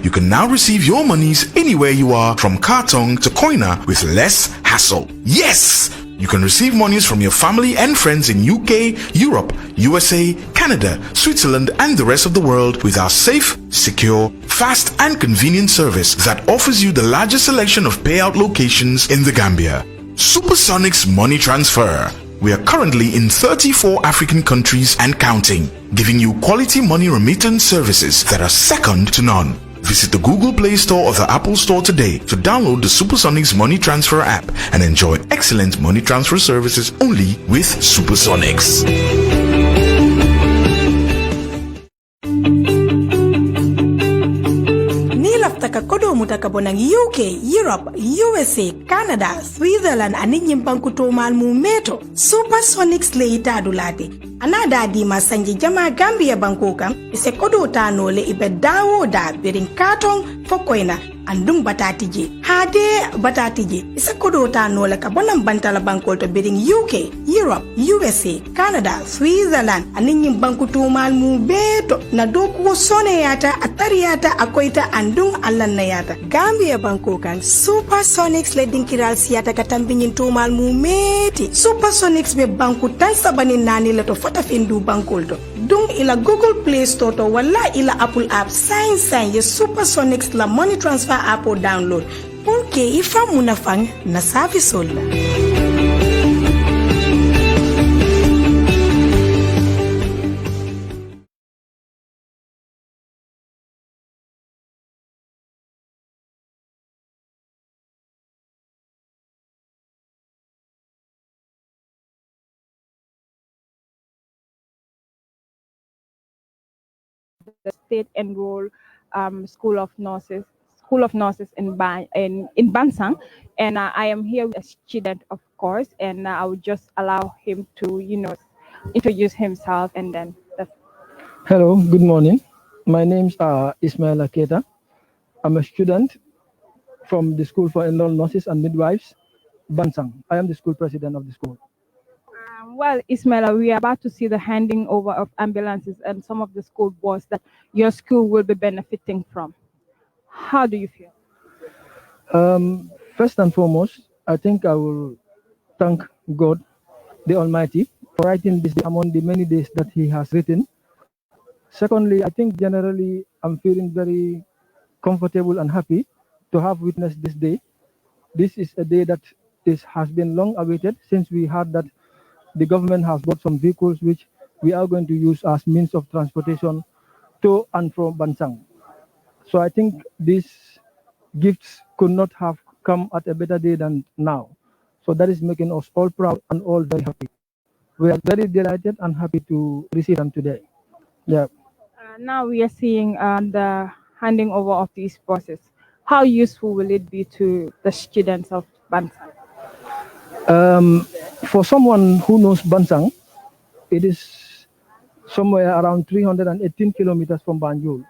You can now receive your monies anywhere you are, from Kartong to Koina, with less hassle. Yes! You can receive monies from your family and friends in UK, Europe, USA, Canada, Switzerland, and the rest of the world with our safe, secure, fast, and convenient service that offers you the largest selection of payout locations in the Gambia. Supersonics Money Transfer. We are currently in 34 African countries and counting, giving you quality money remittance services that are second to none. Visit the Google Play Store or the Apple Store today to download the Supersonics Money Transfer app and enjoy excellent money transfer services only with Supersonics. Taka kodo mutaka bonang UK, Europe, USA, Canada, Switzerland ani nyimbanku tomal mu meto. Supersonics le itadulate. Anada di masanji jama Gambia bankoka ise kodo tano le ibe dawo da birin kartong fokoina andung batatije. Hade batatije ise kodo tano le kabonam bantala bankol to birin UK, Europe, USA, Canada, Switzerland ani nyimbanku tomal mu beto na doku sone yata atari yata akoita andung allan yata. Gambia bankokan Supersonics le dinkiral siyata katambinyin tomal mu meti. Supersonics be banku tan sabani nani le to fota findu bankolto. Dung ila Google Play Store to wala ila Apple app sign ye Supersonics la money transfer app o download. Pulke ifa munafang na service ola. The state enrolled School of Nurses in Bansang, and I am here with a student, of course, and I will just allow him to, introduce himself, and then. Hello, good morning. My name is Ismail Aketa. I'm a student from the School for Enrolled Nurses and Midwives, Bansang. I am the school president of the school. Well, Ismaila, we are about to see the handing over of ambulances and some of the school boards that your school will be benefiting from. How do you feel? First and foremost, I think I will thank God, the Almighty, for writing this among the many days that He has written. Secondly, I think generally I'm feeling very comfortable and happy to have witnessed this day. This is a day that has been long awaited since we heard that the government has bought some vehicles which we are going to use as means of transportation to and from Bansang. So I think these gifts could not have come at a better day than now. So that is making us all proud and all very happy. We are very delighted and happy to receive them today. Yeah. Now we are seeing the handing over of these buses. How useful will it be to the students of Bansang? For someone who knows Bansang, it is somewhere around 318 kilometers from Banjul.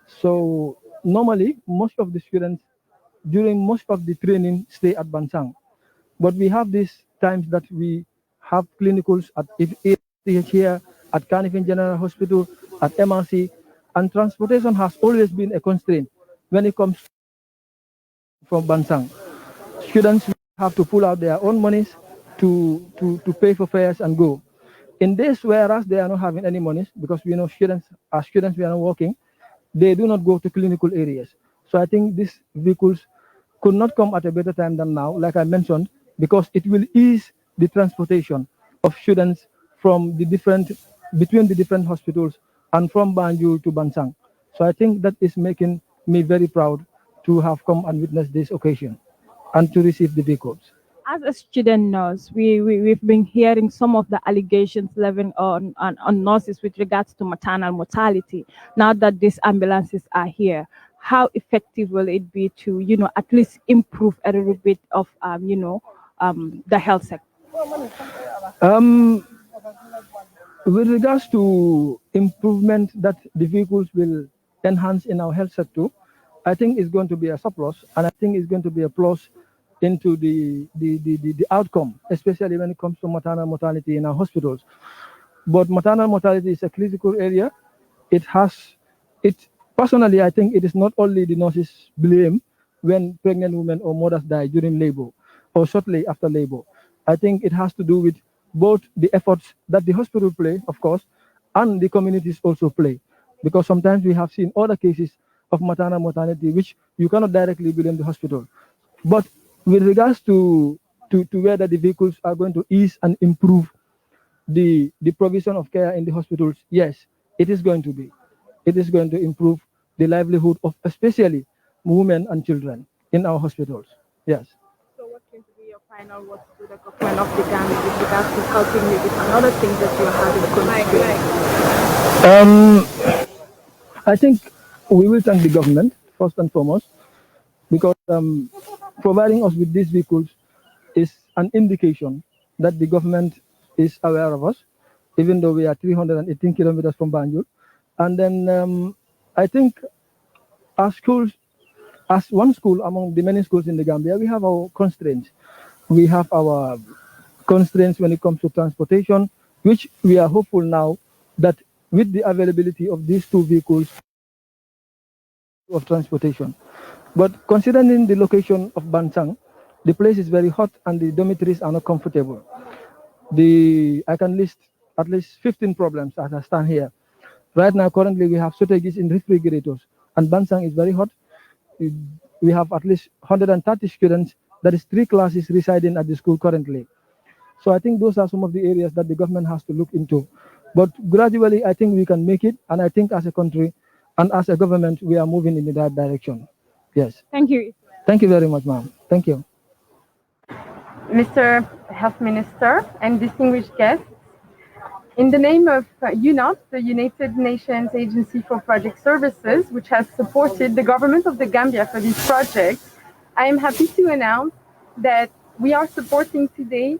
So normally, most of the students during most of the training stay at Bansang. But we have these times that we have clinicals at here, at Carnifin General Hospital, at MRC, and transportation has always been a constraint when it comes from Bansang. Students have to pull out their own monies to pay for fares and go. In this, whereas they are not having any monies, because we know students we are not working, they do not go to clinical areas. So I think these vehicles could not come at a better time than now, like I mentioned, because it will ease the transportation of students from between the different hospitals and from Banjul to Bansang. So I think that is making me very proud to have come and witness this occasion and to receive the vehicles. As a student nurse, we've been hearing some of the allegations levied on nurses with regards to maternal mortality. Now that these ambulances are here, how effective will it be to, at least improve a little bit of, the health sector? With regards to improvement that the vehicles will enhance in our health sector, I think it's going to be a surplus, and I think it's going to be a plus into the outcome, especially when it comes to maternal mortality in our hospitals. But maternal mortality is a critical area. It Personally, I think it is not only the nurses' blame when pregnant women or mothers die during labor or shortly after labor. I think it has to do with both the efforts that the hospital play, of course, and the communities also play. Because sometimes we have seen other cases of maternal mortality which you cannot directly blame the hospital. But with regards to whether the vehicles are going to ease and improve the provision of care in the hospitals, yes, it is going to be. It is going to improve the livelihood of especially women and children in our hospitals. Yes. So what's going to be your final words to the government of the Gambia with regards to helping you with another thing that you're having constraints? I think we will thank the government first and foremost because providing us with these vehicles is an indication that the government is aware of us, even though we are 318 kilometers from Banjul. And then I think our schools, as one school among the many schools in the Gambia, we have our constraints. We have our constraints when it comes to transportation, which we are hopeful now that with the availability of these two vehicles of transportation. But considering the location of Bansang, the place is very hot and the dormitories are not comfortable. I can list at least 15 problems as I stand here. Right now, currently, we have shortages in refrigerators, and Bansang is very hot. We have at least 130 students, that is 3 classes residing at the school currently. So I think those are some of the areas that the government has to look into. But gradually, I think we can make it, and I think as a country and as a government, we are moving in the right direction. Yes. Thank you. Thank you very much, ma'am. Thank you. Mr. Health Minister and distinguished guests, in the name of UNOP, the United Nations Agency for Project Services, which has supported the government of the Gambia for this project, I am happy to announce that we are supporting today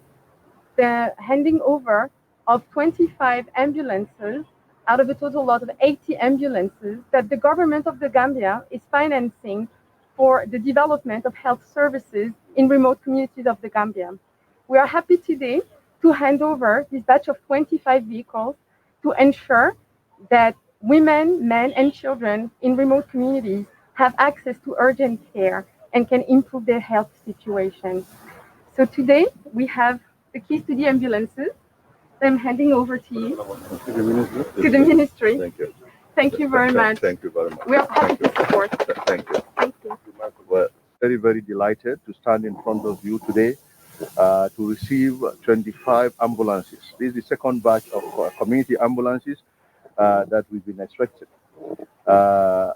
the handing over of 25 ambulances out of a total lot of 80 ambulances that the government of the Gambia is financing for the development of health services in remote communities of the Gambia. We are happy today to hand over this batch of 25 vehicles to ensure that women, men, and children in remote communities have access to urgent care and can improve their health situation. So today we have the keys to the ambulances. I'm handing over to you. To the ministry. To the ministry. Thank you. Thank you very much. Thank you very much. We are happy to support. Thank you. Thank you. We're very, very delighted to stand in front of you today to receive 25 ambulances. This is the second batch of community ambulances that we've been expecting. As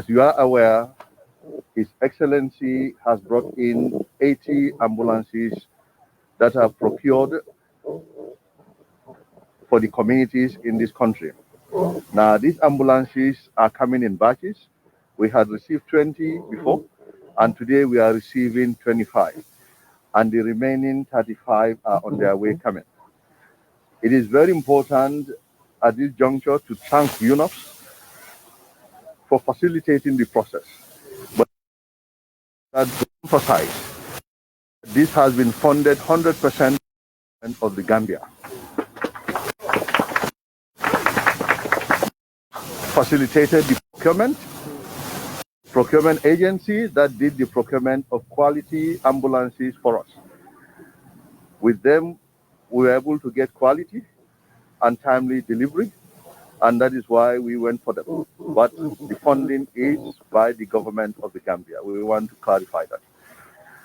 you are aware, His Excellency has brought in 80 ambulances that are procured for the communities in this country. Now, these ambulances are coming in batches. We had received 20 before, and today we are receiving 25, and the remaining 35 are on their way coming. It is very important at this juncture to thank UNOPS for facilitating the process. But to emphasize, this has been funded 100% of the Gambia. Facilitated the procurement agency that did the procurement of quality ambulances for us. With them, we were able to get quality and timely delivery, and that is why we went for them. But the funding is by the government of the Gambia. We want to clarify that.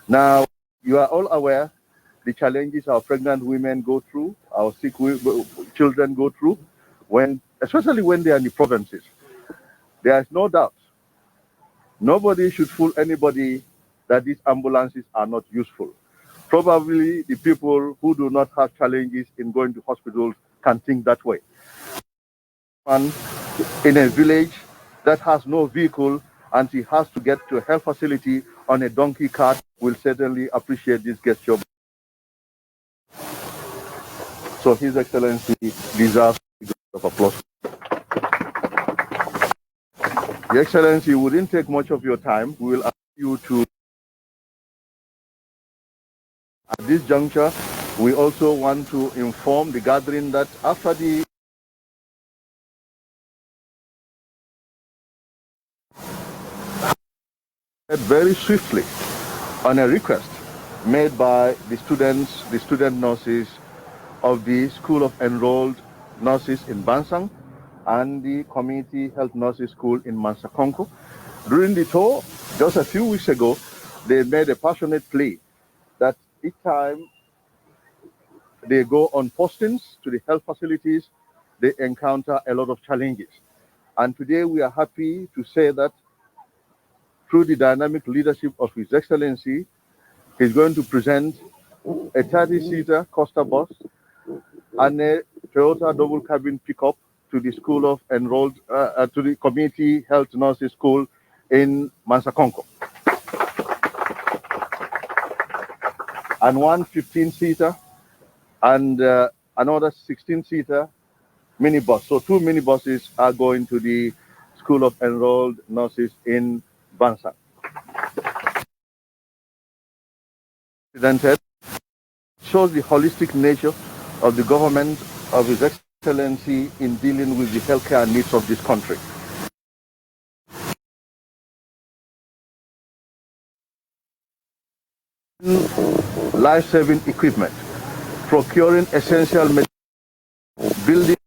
Now, you are all aware the challenges our pregnant women go through, our sick children go through, especially when they are in the provinces. There is no doubt. Nobody should fool anybody that these ambulances are not useful. Probably the people who do not have challenges in going to hospitals can think that way. And in a village that has no vehicle and he has to get to a health facility on a donkey cart will certainly appreciate this gesture. So His Excellency deserves a round of applause. Your Excellency, we didn't take much of your time. We will ask you to, at this juncture, we also want to inform the gathering that after the very swiftly on a request made by the student nurses of the School of Enrolled Nurses in Bansang and the Community Health Nurses School in Mansakonko. During the tour, just a few weeks ago, they made a passionate plea that each time they go on postings to the health facilities, they encounter a lot of challenges. And today we are happy to say that through the dynamic leadership of His Excellency, he's going to present a 30-seater Costa bus and a Toyota double cabin pickup to the School of Enrolled, to the Community Health Nurses School in Mansakonko. And one 15-seater and another 16-seater minibus. So 2 minibuses are going to the School of Enrolled Nurses in Bansang. Presented shows the holistic nature of the government of His Excellency in dealing with the healthcare needs of this country. Life-saving equipment, procuring essential medicine, building,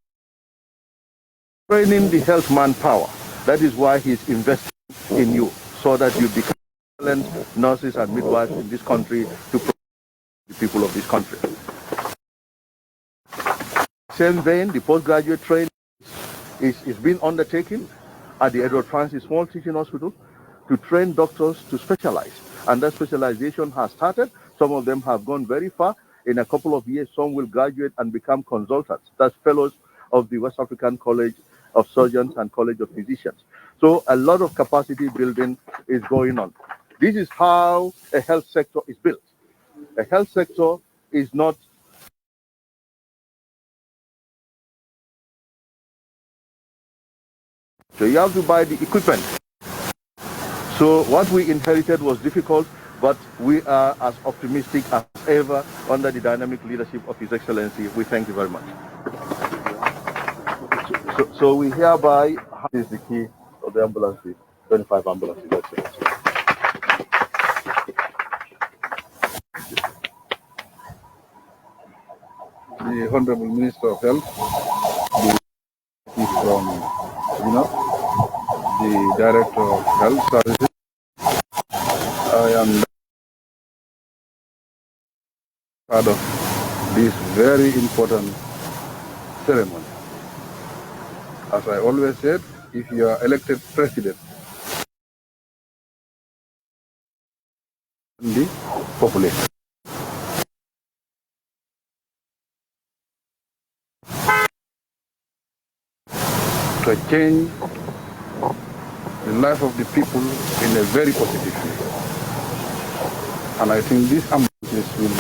training the health manpower. That is why he's investing in you, so that you become excellent nurses and midwives in this country to protect the people of this country. Same vein, the postgraduate training is being undertaken at the Edward Francis Small Teaching Hospital to train doctors to specialize. And that specialization has started. Some of them have gone very far. In a couple of years, some will graduate and become consultants. That's fellows of the West African College of Surgeons and College of Physicians. So a lot of capacity building is going on. This is how a health sector is built. A health sector is not so you have to buy the equipment. So what we inherited was difficult, but we are as optimistic as ever under the dynamic leadership of His Excellency. We thank you very much. So we hereby is the key of the ambulances, 25 ambulances. That's it. The Honorable Minister of Health, the Director of Health Services. I am part of this very important ceremony. As I always said, if you are elected president, the population. To change the life of the people in a very positive way. And I think these ambulances will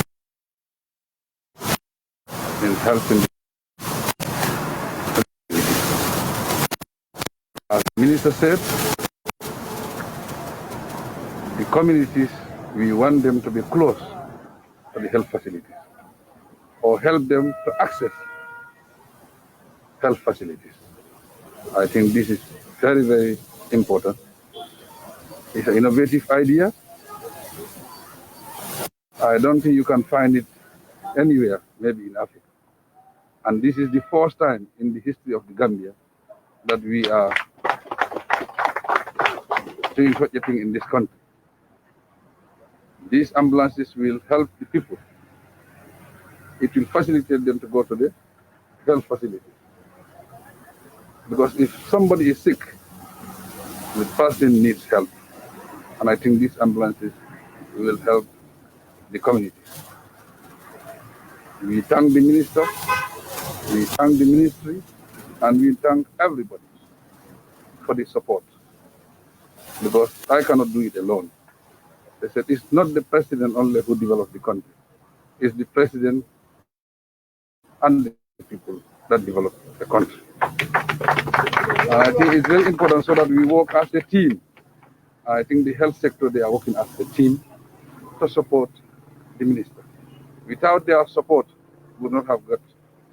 in helping. As the Minister said, the communities, we want them to be close to the health facilities or help them to access health facilities. I think this is very, very important. It's an innovative idea. I don't think you can find it anywhere, maybe in Africa. And this is the first time in the history of the Gambia that we are doing such a thing in this country. These ambulances will help the people. It will facilitate them to go to the health facility. Because if somebody is sick, the person needs help. And I think these ambulances will help the community. We thank the minister, we thank the ministry, and we thank everybody for the support. Because I cannot do it alone. They said it's not the president only who developed the country. It's the president and the people that develop the country. And I think it's very important so that we work as a team. I think the health sector, they are working as a team to support the minister. Without their support, we would not have got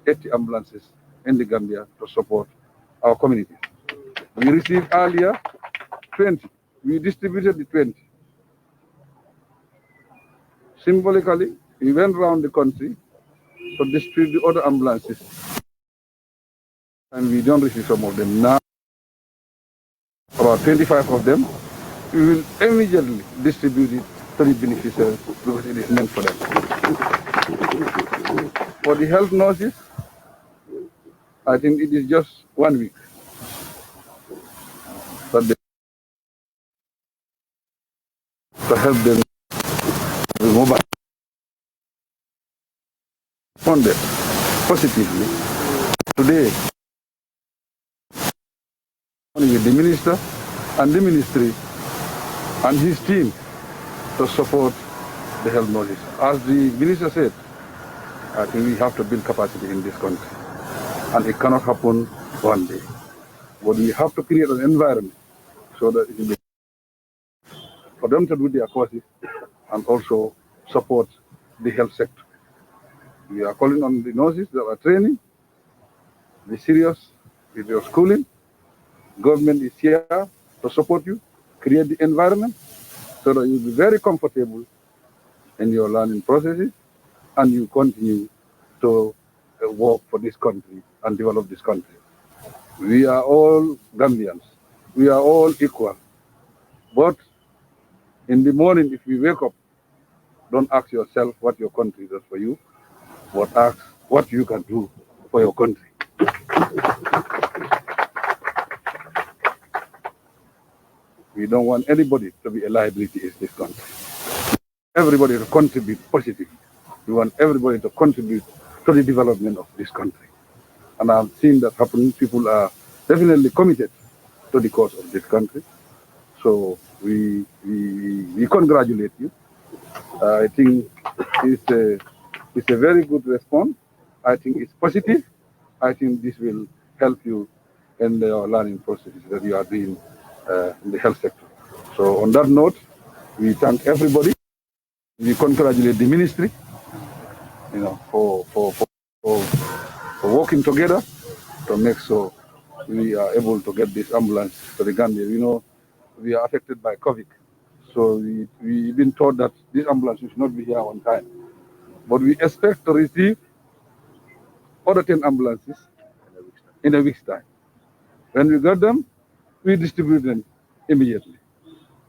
80 ambulances in the Gambia to support our communities. We received earlier 20. We distributed the 20. Symbolically, we went around the country to distribute the other ambulances. And we don't receive some of them. Now, about 25 of them, we will immediately distribute it to the beneficiaries because it is meant for them. For the health nurses, I think it is just 1 week. But to help them with mobile. Responded positively. Today, with the minister and the ministry and his team to support the health nurses. As the minister said, I think we have to build capacity in this country. And it cannot happen one day. But we have to create an environment so that it will be for them to do their courses and also support the health sector. We are calling on the nurses that are training, be serious with your schooling. Government is here to support you, create the environment so that you'll be very comfortable in your learning processes and you continue to work for this country and develop this country. We are all Gambians. We are all equal. But in the morning, if you wake up, don't ask yourself what your country does for you, but ask what you can do for your country. We don't want anybody to be a liability in this country. Everybody to contribute positively. We want everybody to contribute to the development of this country. And I've seen that happening. People are definitely committed to the cause of this country. So we congratulate you. I think it's a very good response. I think it's positive. I think this will help you in the learning processes that you are doing in the health sector. So on that note, we thank everybody. We congratulate the ministry, for working together to make sure we are able to get this ambulance to the Gambia. We are affected by COVID. So we've been told that this ambulance should not be here on time. But we expect to receive other 10 ambulances in a week's time. When we get them, we distribute them immediately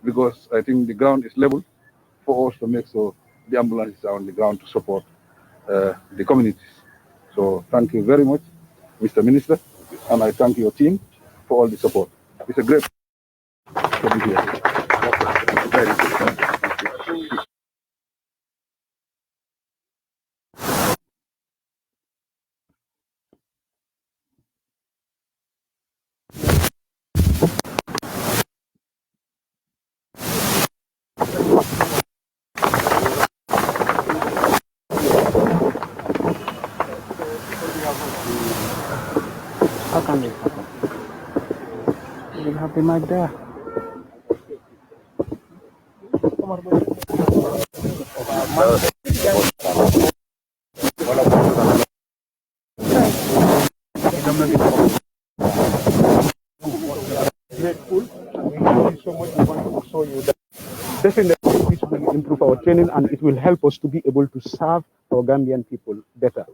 because I think the ground is level for us to make sure the ambulances are on the ground to support the communities. So thank you very much, Mr. Minister, and I thank your team for all the support. It's a great to be here. Very good. How can it happen? You will have the mic there. Grateful, and we thank you so much. We want to show you that definitely this will improve our training and it will help us to be able to serve our Gambian people better.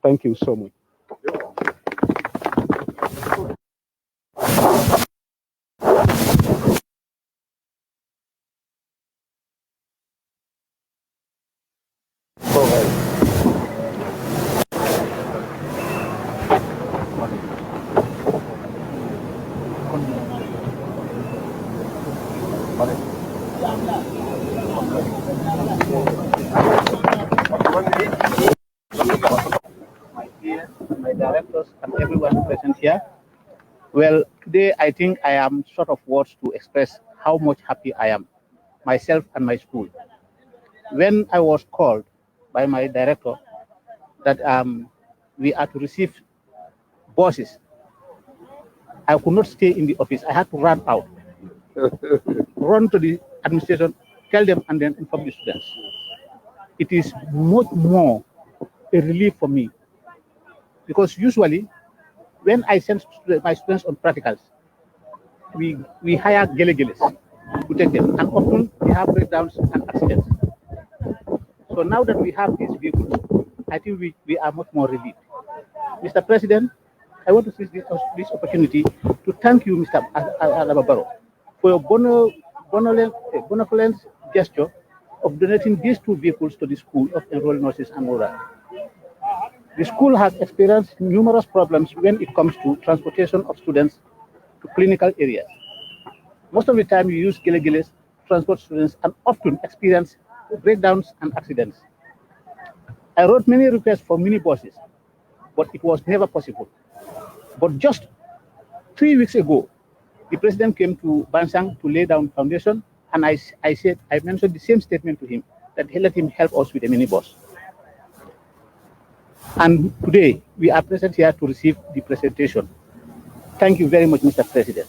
Thank you so much. My directors and everyone present here. Well, today I think I am short of words to express how much happy I am, myself and my school. When I was called by my director that we are to receive buses, I could not stay in the office. I had to run out, run to the administration, tell them, and then inform the students. It is much more a relief for me because usually when I send my students on practicals, we hire gele-geles to take them, and often they have breakdowns and accidents. So now that we have these vehicles, I think we are much more relieved. Mr. President, I want to seize this opportunity to thank you, Mr. Barrow, for your benevolent gesture of donating these two vehicles to the School of Enrolled Nurses and Oral. The school has experienced numerous problems when it comes to transportation of students to clinical areas. Most of the time, you use gele-geles to transport students and often experience breakdowns and accidents. I wrote many requests for minibuses, but it was never possible. But just 3 weeks ago, the president came to Bansang to lay down foundation, and I mentioned the same statement to him, that he let him help us with a minibus. And today, we are present here to receive the presentation. Thank you very much, Mr. President.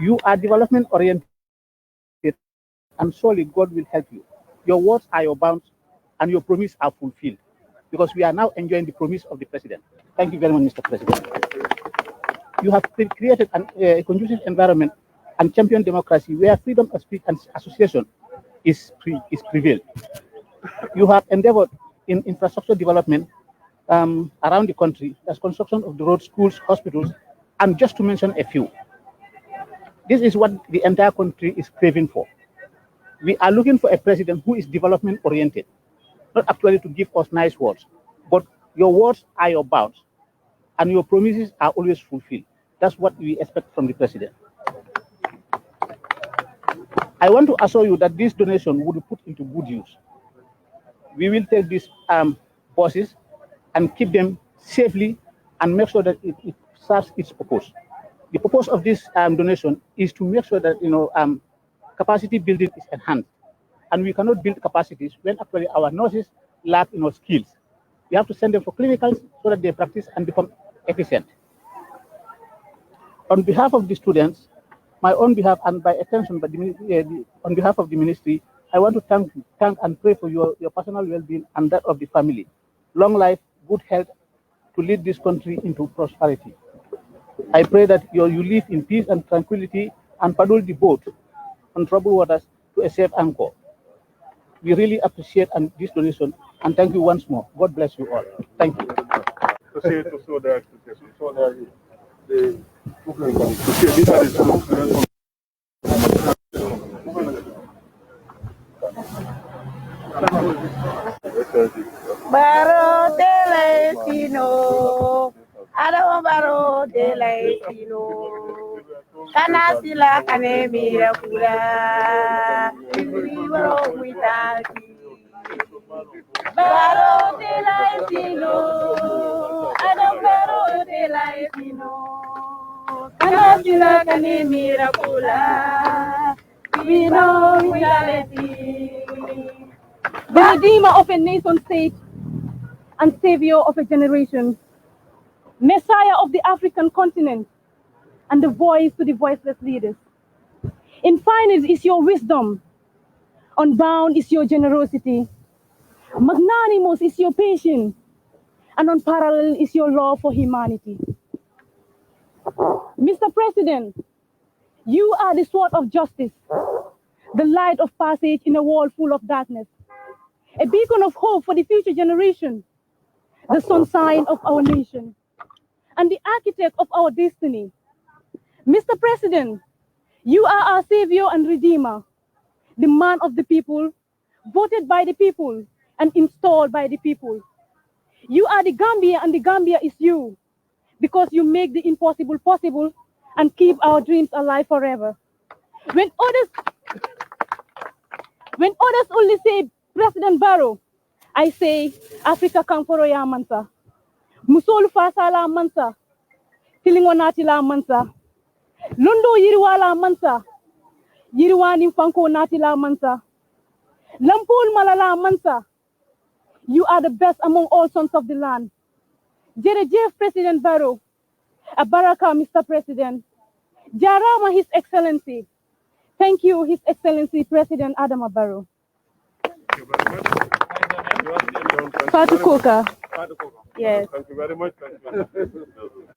You are development oriented, and surely God will help you. Your words are your bounds, and your promises are fulfilled, because we are now enjoying the promise of the president. Thank you very much, Mr. President. You have created a conducive environment and championed democracy where freedom of speech and association is prevailed. You have endeavored in infrastructure development around the country, as construction of the roads, schools, hospitals, and just to mention a few. This is what the entire country is craving for. We are looking for a president who is development oriented, not actually to give us nice words, but your words are your bounds, and your promises are always fulfilled. That's what we expect from the president. I want to assure you that this donation will be put into good use. We will take these buses and keep them safely and make sure that it serves its purpose. The purpose of this donation is to make sure that capacity building is enhanced, and we cannot build capacities when actually our nurses lack skills. We have to send them for clinicals so that they practice and become efficient. On behalf of the students, my own behalf, and by extension, on behalf of the ministry, I want to thank and pray for your personal well-being and that of the family. Long life, good health, to lead this country into prosperity. I pray that you live in peace and tranquility and paddle the boat on troubled waters to a safe anchor. We really appreciate this donation, and thank you once more. God bless you all. Thank you. Barrow de la Pino, Adamo Barrow de la Pino, Canasila Canemira Kula, Barrow Witaki, Barrow de la Pino, Adamo Barrow de la Pino, Canasila Canemira Kula, Vino Witaki. The Redeemer of a nation state and Savior of a generation, Messiah of the African continent, and the voice to the voiceless leaders. Infinite is your wisdom, unbound is your generosity, magnanimous is your patience, and unparalleled is your love for humanity. Mr. President, you are the sword of justice, the light of passage in a world full of darkness, a beacon of hope for the future generation, the sunshine of our nation, and the architect of our destiny. Mr. President, you are our savior and redeemer, the man of the people, voted by the people, and installed by the people. You are the Gambia, and the Gambia is you, because you make the impossible possible and keep our dreams alive forever. When others only say President Barrow, I say Africa Kankoro ya mansa. Musolu fasa la mansa. Tilingonati la mansa. Lundo yiriwa la mansa. Yiriwani fanko nati la mansa. Lampul malala mansa. You are the best among all sons of the land. Jeff President Barrow. Abaraka, Mr. President. Jarama, His Excellency. Thank you, His Excellency President Adama Barrow. Fatu Koka. Yes. Thank you very much. Thank you.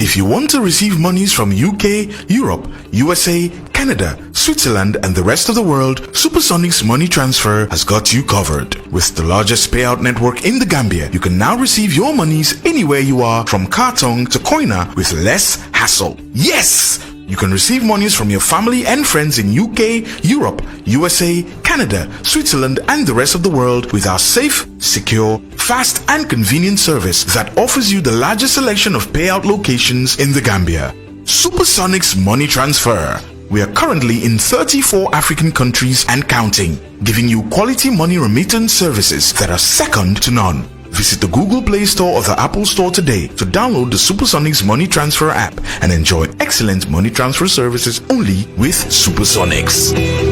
If you want to receive monies from UK, Europe, USA, Canada, Switzerland, and the rest of the world, Supersonic's money transfer has got you covered. With the largest payout network in the Gambia, you can now receive your monies anywhere you are, from Kartong to Koina, with less hassle. Yes! You can receive monies from your family and friends in UK, Europe, USA, Canada, Switzerland, and the rest of the world with our safe, secure, fast, and convenient service that offers you the largest selection of payout locations in the Gambia. Supersonic's money transfer. We are currently in 34 African countries and counting, giving you quality money remittance services that are second to none. Visit the Google Play Store or the Apple Store today to download the Supersonics Money Transfer app and enjoy excellent money transfer services only with Supersonics.